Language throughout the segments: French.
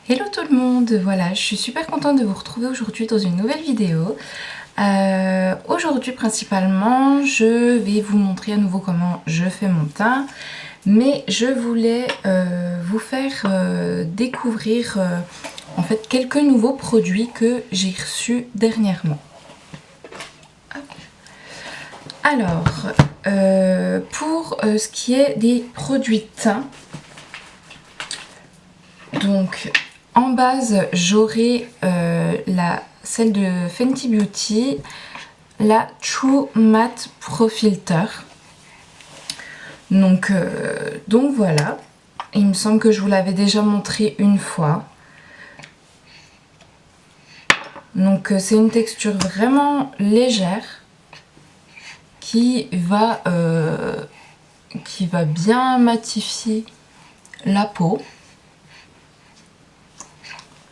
Hello tout le monde, voilà, je suis super contente de vous retrouver aujourd'hui dans une nouvelle vidéo. Aujourd'hui principalement, je vais vous montrer à nouveau comment je fais mon teint, mais je voulais vous faire découvrir en fait quelques nouveaux produits que j'ai reçus dernièrement. Alors, pour ce qui est des produits de teint, donc en base j'aurai celle de Fenty Beauty, la True Matte Pro Filter. Donc voilà, il me semble que je vous l'avais déjà montré une fois. Donc c'est une texture vraiment légère qui va bien matifier la peau.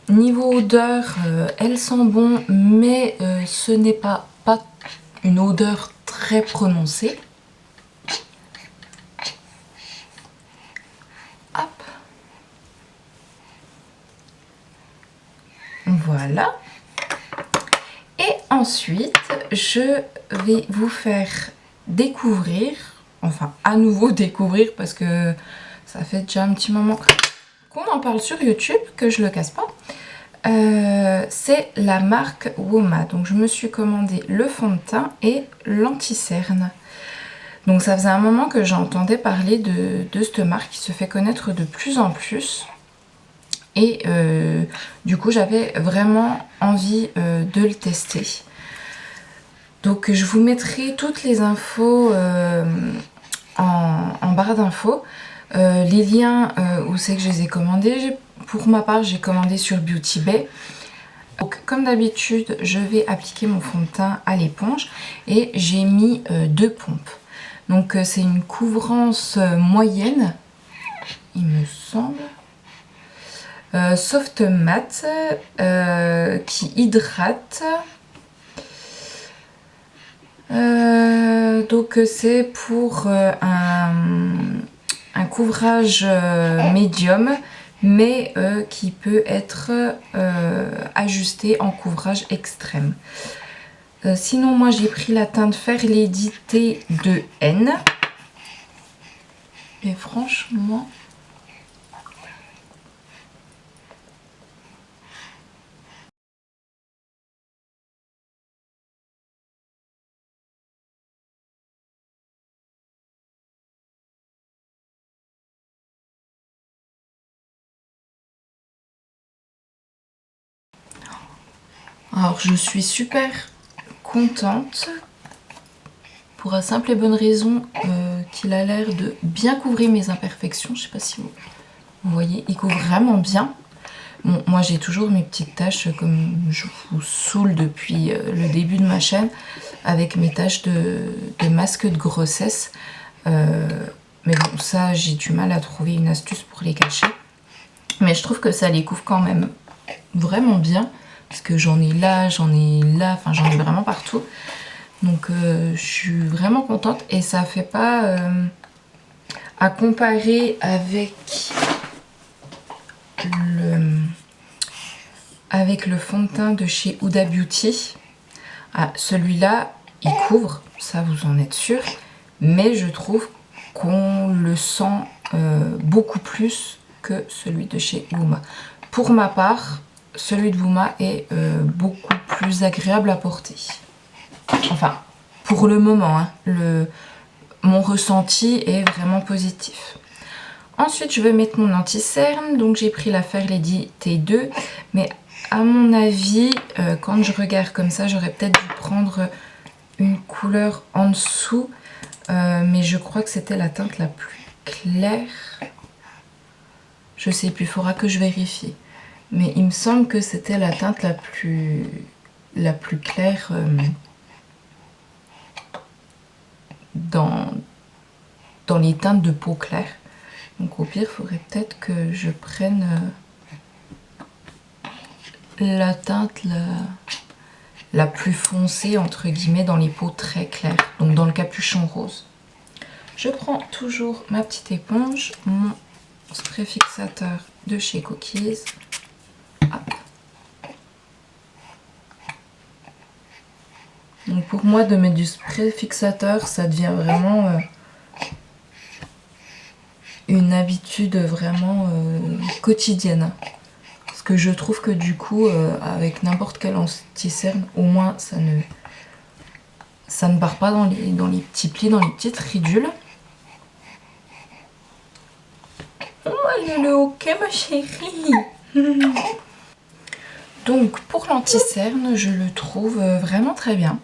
Niveau odeur, elle sent bon, mais ce n'est pas une odeur très prononcée. Hop. Voilà. Et ensuite, je vais vous faire découvrir, enfin à nouveau découvrir parce que ça fait déjà un petit moment qu'on en parle sur YouTube, que je le casse pas. C'est la marque Woma. Donc je me suis commandé le fond de teint et l'anti-cerne. Donc ça faisait un moment que j'entendais parler de cette marque qui se fait connaître de plus en plus. Et du coup j'avais vraiment envie de le tester. Donc je vous mettrai toutes les infos en barre d'infos. Les liens où c'est que je les ai commandés. Pour ma part, j'ai commandé sur Beauty Bay. Donc, comme d'habitude, je vais appliquer mon fond de teint à l'éponge et j'ai mis 2 pompes. Donc, c'est une couvrance moyenne, il me semble. Soft matte qui hydrate. Donc, c'est pour un couvrage médium, mais qui peut être ajusté en couvrage extrême. Sinon, moi j'ai pris la teinte Fair Lady T2N. Et franchement, alors je suis super contente pour la simple et bonne raison qu'il a l'air de bien couvrir mes imperfections. Je sais pas si vous voyez, il couvre vraiment bien. Bon, moi j'ai toujours mes petites taches, comme je vous saoule depuis le début de ma chaîne, avec mes taches de masque de grossesse. Mais bon, ça j'ai du mal à trouver une astuce pour les cacher. Mais je trouve que ça les couvre quand même vraiment bien. Parce que j'en ai là, enfin j'en ai vraiment partout. Donc je suis vraiment contente. Et ça fait pas à comparer avec le fond de teint de chez Huda Beauty. Ah, celui-là, il couvre, ça vous en êtes sûr. Mais je trouve qu'on le sent beaucoup plus que celui de chez Woma. Pour ma part, celui de Woma est beaucoup plus agréable à porter. Enfin, pour le moment, hein, mon ressenti est vraiment positif. Ensuite, je vais mettre mon anti-cerne. Donc, j'ai pris la Fair Lady T2. Mais à mon avis, quand je regarde comme ça, j'aurais peut-être dû prendre une couleur en dessous. Mais je crois que c'était la teinte la plus claire. Je sais plus, il faudra que je vérifie. Mais il me semble que c'était la teinte la plus claire dans les teintes de peau claire. Donc au pire, il faudrait peut-être que je prenne la teinte la plus foncée, entre guillemets, dans les peaux très claires. Donc dans le capuchon rose. Je prends toujours ma petite éponge, mon spray fixateur de chez Cookies. Donc pour moi, de mettre du spray fixateur, ça devient vraiment une habitude vraiment quotidienne. Parce que je trouve que du coup, avec n'importe quel anti-cerne, au moins ça ne barre pas dans les petits plis, dans les petites ridules. Oh, elle a le hoquet, ma chérie. Donc pour l'anti-cerne, je le trouve vraiment très bien.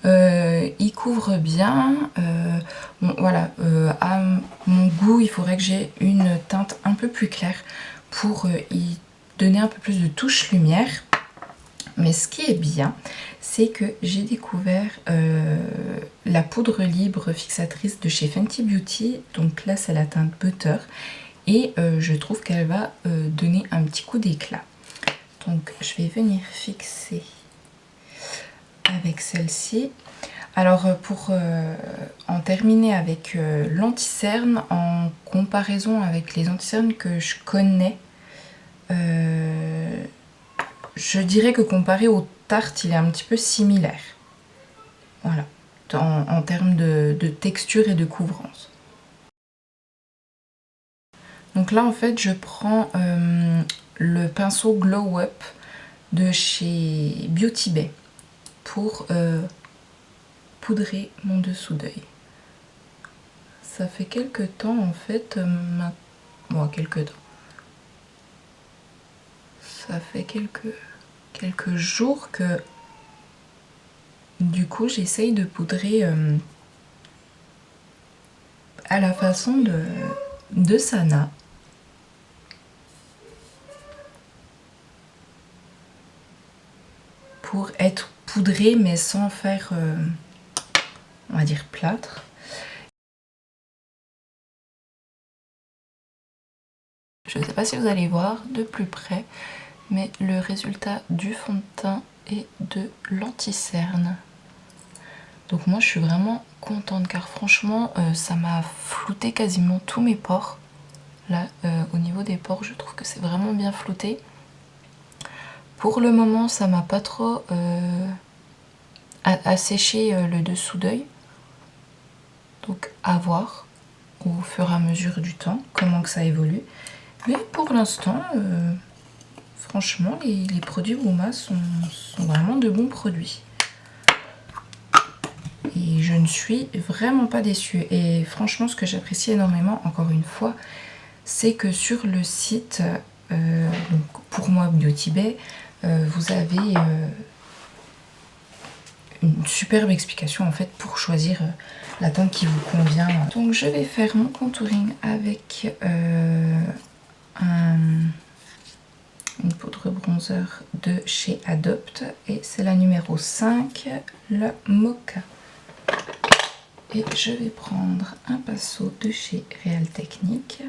Il couvre bien. Bon, voilà, à mon goût, il faudrait que j'ai une teinte un peu plus claire pour y donner un peu plus de touche lumière. Mais ce qui est bien, c'est que j'ai découvert la poudre libre fixatrice de chez Fenty Beauty. Donc là, c'est la teinte Butter. Et je trouve qu'elle va donner un petit coup d'éclat. Donc je vais venir fixer avec celle-ci. Alors pour en terminer avec l'anti-cerne, en comparaison avec les anti-cernes que je connais, je dirais que comparé aux tartes, il est un petit peu similaire. Voilà, en termes de texture et de couvrance. Donc là en fait je prends le pinceau Glow Up de chez Beauty Bay pour poudrer mon dessous d'œil. Ça fait quelques temps en fait, bon quelques temps. Ça fait quelques jours que du coup j'essaye de poudrer à la façon de Sana. Pour être poudré mais sans faire, on va dire, plâtre. Je ne sais pas si vous allez voir de plus près, mais le résultat du fond de teint et de l'anti-cerne. Donc moi je suis vraiment contente car franchement ça m'a flouté quasiment tous mes pores. Là au niveau des pores je trouve que c'est vraiment bien flouté. Pour le moment ça m'a pas trop asséché le dessous d'œil. Donc à voir au fur et à mesure du temps comment que ça évolue. Mais pour l'instant franchement les produits Woma sont vraiment de bons produits. Et je ne suis vraiment pas déçue. Et franchement, ce que j'apprécie énormément, encore une fois, c'est que sur le site, donc pour moi Beauty Bay, vous avez une superbe explication en fait pour choisir la teinte qui vous convient. Donc je vais faire mon contouring avec une poudre bronzer de chez Adopt. Et c'est la numéro 5, le Mocha. Et je vais prendre un pinceau de chez Real Technique.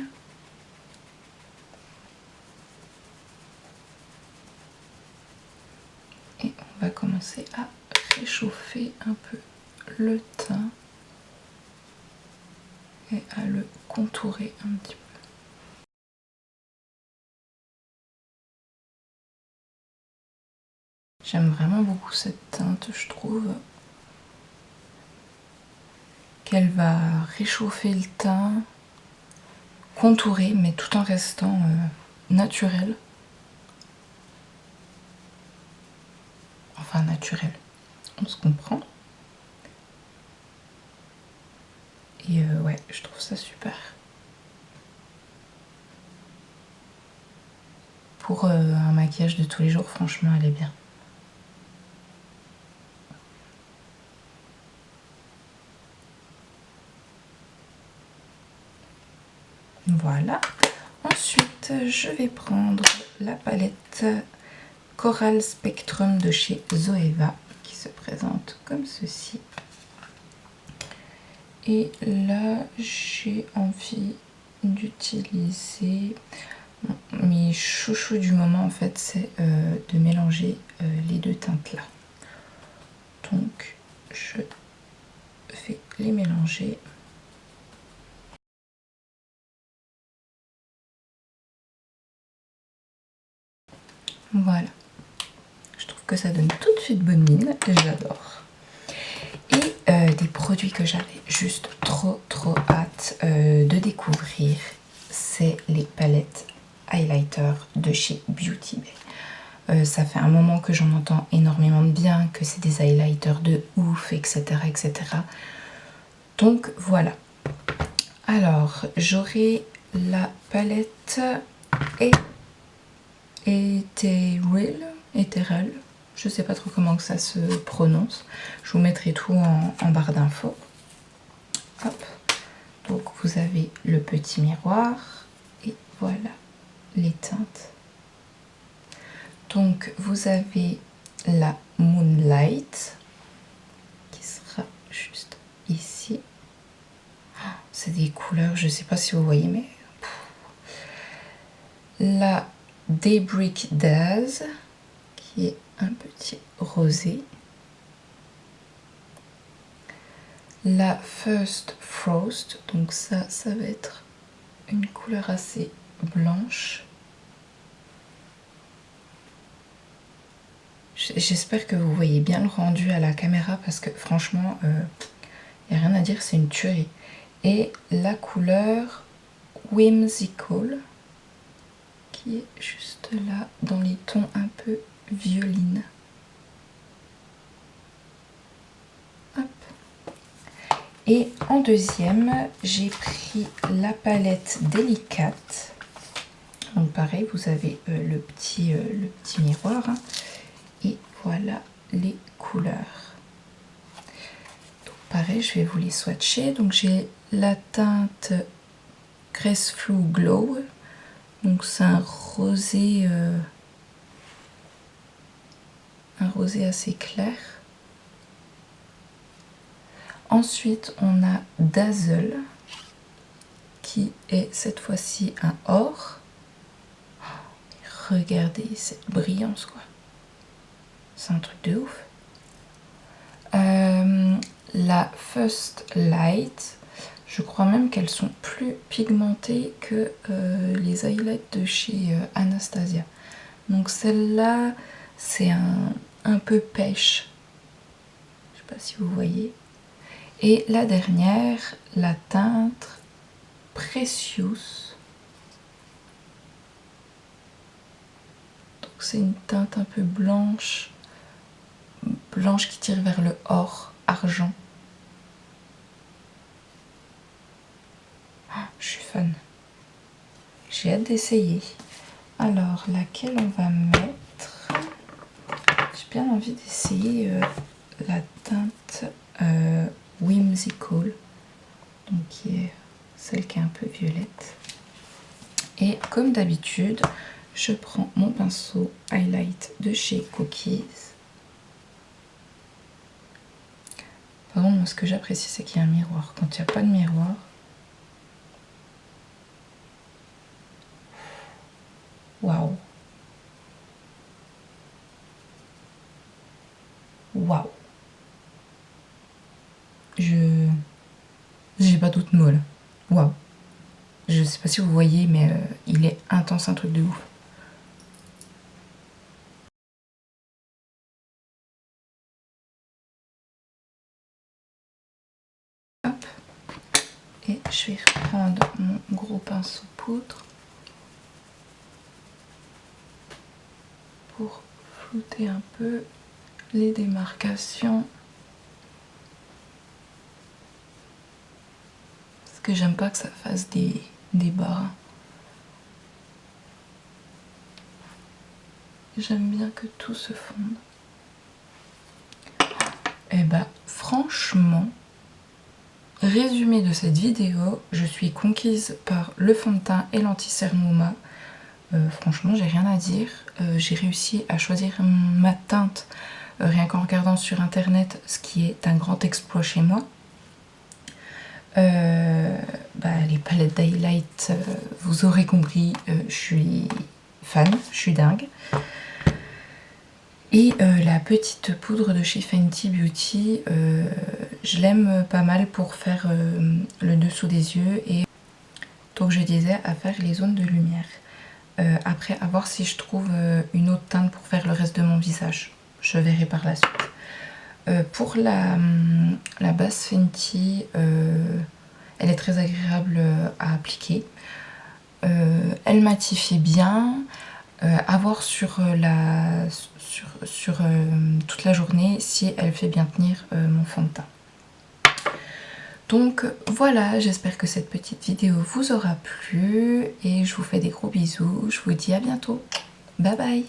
Et on va commencer à réchauffer un peu le teint et à le contourer un petit peu. J'aime vraiment beaucoup cette teinte, je trouve qu'elle va réchauffer le teint, contourer, mais tout en restant naturel. Enfin naturel, on se comprend. Et ouais, je trouve ça super. Pour un maquillage de tous les jours, franchement, elle est bien. Voilà. Ensuite, je vais prendre la palette Coral Spectrum de chez Zoeva qui se présente comme ceci. Et là, j'ai envie d'utiliser mes chouchous du moment en fait, c'est de mélanger les deux teintes là. Donc, je vais les mélanger. Voilà, je trouve que ça donne tout de suite bonne mine et j'adore. des produits que j'avais juste trop hâte de découvrir, c'est les palettes highlighter de chez Beauty Bay. Ça fait un moment que j'en entends énormément de bien, que c'est des highlighters de ouf, etc. etc. Donc voilà. Alors, j'aurai la palette Ethereal, je sais pas trop comment que ça se prononce. Je vous mettrai tout en barre d'infos. Hop. Donc vous avez le petit miroir et voilà les teintes. Donc vous avez la Moonlight qui sera juste ici. C'est des couleurs, je sais pas si vous voyez, mais la Daybreak Daze qui est un petit rosé. La First Frost, donc ça va être une couleur assez blanche. J'espère que vous voyez bien le rendu à la caméra parce que franchement, il n'y a rien à dire, c'est une tuerie. Et la couleur Whimsical qui est juste là dans les tons un peu violine. Hop. Et en deuxième, j'ai pris la palette Délicate. Donc pareil, vous avez le petit miroir. Hein. Et voilà les couleurs. Donc pareil, je vais vous les swatcher. Donc j'ai la teinte Graceful Glow. Donc c'est un rosé assez clair. Ensuite, on a Dazzle qui est cette fois-ci un or. Oh, regardez cette brillance quoi. C'est un truc de ouf. La First Light, je crois même qu'elles sont plus pigmentées que les highlights de chez Anastasia. Donc celle-là, c'est un peu pêche. Je sais pas si vous voyez. Et la dernière, la teinte Precious. Donc c'est une teinte un peu blanche qui tire vers le or, argent. Oh, je suis fan. J'ai hâte d'essayer. Alors, laquelle on va mettre? J'ai bien envie d'essayer la teinte Whimsical, donc qui est celle qui est un peu violette. Et comme d'habitude, je prends mon pinceau highlight de chez Cookies. Par contre, moi, ce que j'apprécie, c'est qu'il y a un miroir. Quand il n'y a pas de miroir, waouh! Waouh! J'ai pas d'autres mots là. Waouh! Je sais pas si vous voyez, mais il est intense, un truc de ouf. Hop. Et je vais reprendre mon gros pinceau poudre pour flouter un peu les démarcations. Parce que j'aime pas que ça fasse des barres. J'aime bien que tout se fonde. Et bah franchement, résumé de cette vidéo, je suis conquise par le fond de teint et l'anti-cerne. Franchement, j'ai rien à dire. J'ai réussi à choisir ma teinte rien qu'en regardant sur internet, ce qui est un grand exploit chez moi. Les palettes d'highlight, vous aurez compris, je suis fan, je suis dingue. Et la petite poudre de chez Fenty Beauty, je l'aime pas mal pour faire le dessous des yeux et donc je disais à faire les zones de lumière. Après, à voir si je trouve une autre teinte pour faire le reste de mon visage. Je verrai par la suite. Pour la base Fenty, elle est très agréable à appliquer. Elle matifie bien. À voir sur toute la journée si elle fait bien tenir mon fond de teint. Donc voilà, j'espère que cette petite vidéo vous aura plu et je vous fais des gros bisous. Je vous dis à bientôt. Bye bye.